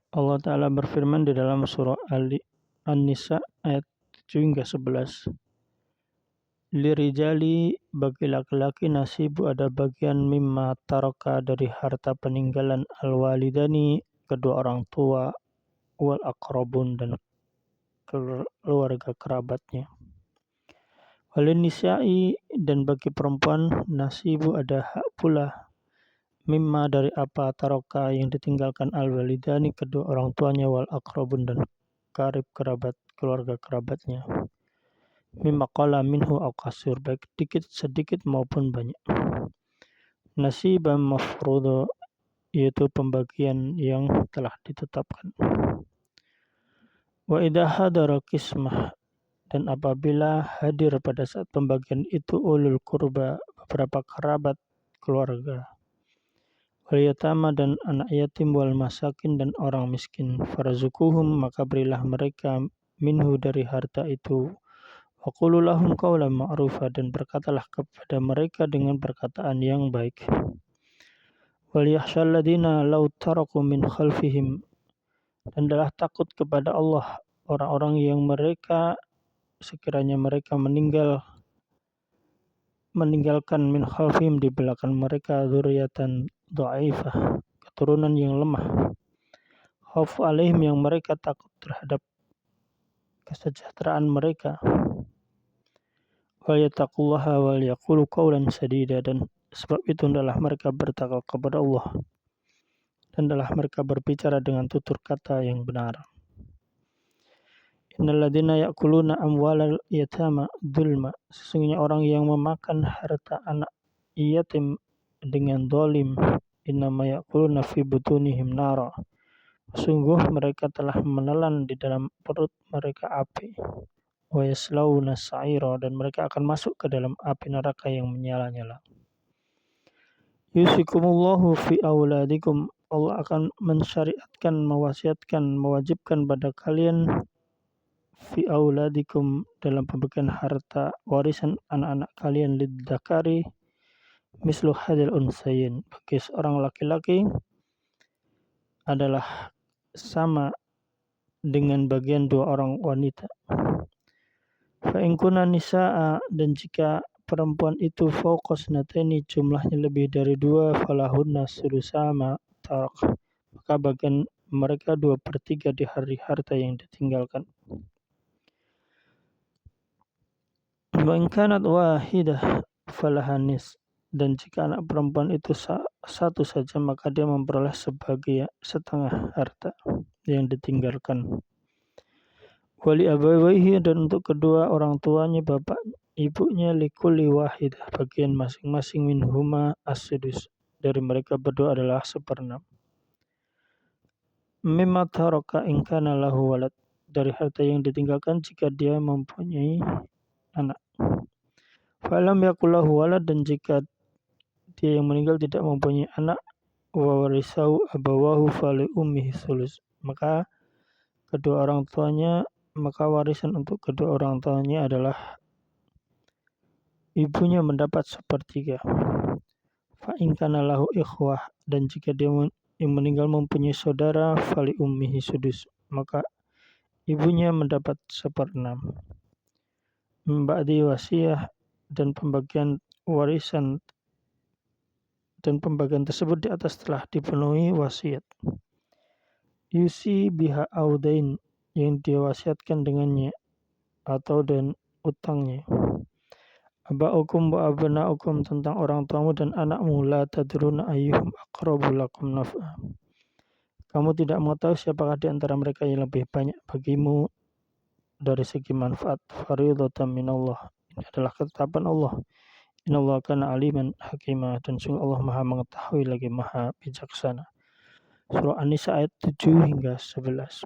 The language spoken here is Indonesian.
Allah Ta'ala berfirman di dalam surah An-Nisa ayat 7 hingga 11. Lirijali, bagi laki-laki, nasibu, ada bagian, mimma taraka, dari harta peninggalan, al-walidani, kedua orang tua, wal aqrabun, dan keluarga kerabatnya. Walin nisa'i, dan bagi perempuan, nasibu, ada hak pula, mimma, dari apa, taraka, yang ditinggalkan, al-walidani, kedua orang tuanya, wal aqrabun, dan karib kerabat, keluarga kerabatnya. Mimma qala minhu au kasur, baik sedikit maupun banyak. Nasiban mafruḍa, yaitu pembagian yang telah ditetapkan. Wa idza hadara qismah, dan apabila hadir pada saat pembagian itu, ulul qurba, beberapa kerabat keluarga, wal yatama, dan anak yatim, wal masakin, dan orang miskin, farzuquhum, maka berilah mereka, minhu, dari harta itu, wa qulu lahum qawlan ma'rufa, dan berkatalah kepada mereka dengan perkataan yang baik. Wal yakhshal ladina law taraku min khalfihim, dan adalah takut kepada Allah orang-orang yang mereka sekiranya mereka meninggalkan min khalfihim, di belakang mereka, dzurriatan dhaifah, keturunan yang lemah, khauf alaihim, yang mereka takut terhadap kesejahteraan mereka, wal yattaqullaha wal yaqulu qawlan sadida, dan sebab itu adalah mereka bertakwa kepada Allah dan adalah mereka berbicara dengan tutur kata yang benar. Innal ladzina ya'kuluna amwalal yatama dzulma, sesungguhnya orang yang memakan harta anak yatim dengan zalim, innama ya'kuluna fi butunihim nara, sungguh mereka telah menelan di dalam perut mereka api, wa yaslawna sa'ira, dan mereka akan masuk ke dalam api neraka yang menyala-nyala. Yusikumullahu fi auladikum, Allah akan mensyariatkan, mewasiatkan, mewajibkan pada kalian, fi auladikum, dalam pembagian harta warisan anak-anak kalian, lidzakari mislu hadil unsayin, bagi seorang laki-laki adalah sama dengan bagian dua orang wanita. Fa in kunna nisaa, dan jika perempuan itu fawqa snataini, jumlahnya lebih dari dua, falahunna sulusa ma tarak, maka bagian mereka 2/3 di hari harta yang ditinggalkan. Wa in kanat wahidah falaha nis, dan jika anak perempuan itu satu saja, maka dia memperoleh setengah harta yang ditinggalkan. Wali abawaihi, dan untuk kedua orang tuanya, bapak ibunya, likulli wahidah, bagian masing-masing, minhuma as-sudus, dari mereka berdua adalah 1/6. Mimma taraka in kana lahu walad, dari harta yang ditinggalkan jika dia mempunyai anak. Falam yakul lahu walad, dan jika dia yang meninggal tidak mempunyai anak, wa warisahu abawahu fali ummihi sulus, maka warisan untuk kedua orang tuanya adalah ibunya mendapat 1/3. Fa in kana lahu ikhwah, dan jika dia yang meninggal mempunyai saudara, fali ummihi sudus, maka ibunya mendapat 1/6. Ba'di wasiyah, dan pembagian warisan dan pembagian tersebut di atas telah dipenuhi wasiat. Yusi biha audain, yang diwasiatkan dengannya atau dan utangnya. Aba'ukum wa abna'ukum, tentang orang tuamu dan anakmu, la tadruna ayyuhum aqrabu lakum naf'a, kamu tidak mengetahui siapakah di antara mereka yang lebih banyak bagimu dari segi manfaat. Faridatan minallah, ini adalah ketetapan Allah. Innallaha kana aliman hakima, dan sungguh Allah Maha mengetahui lagi Maha bijaksana. Surah An-Nisa ayat 7 hingga 11.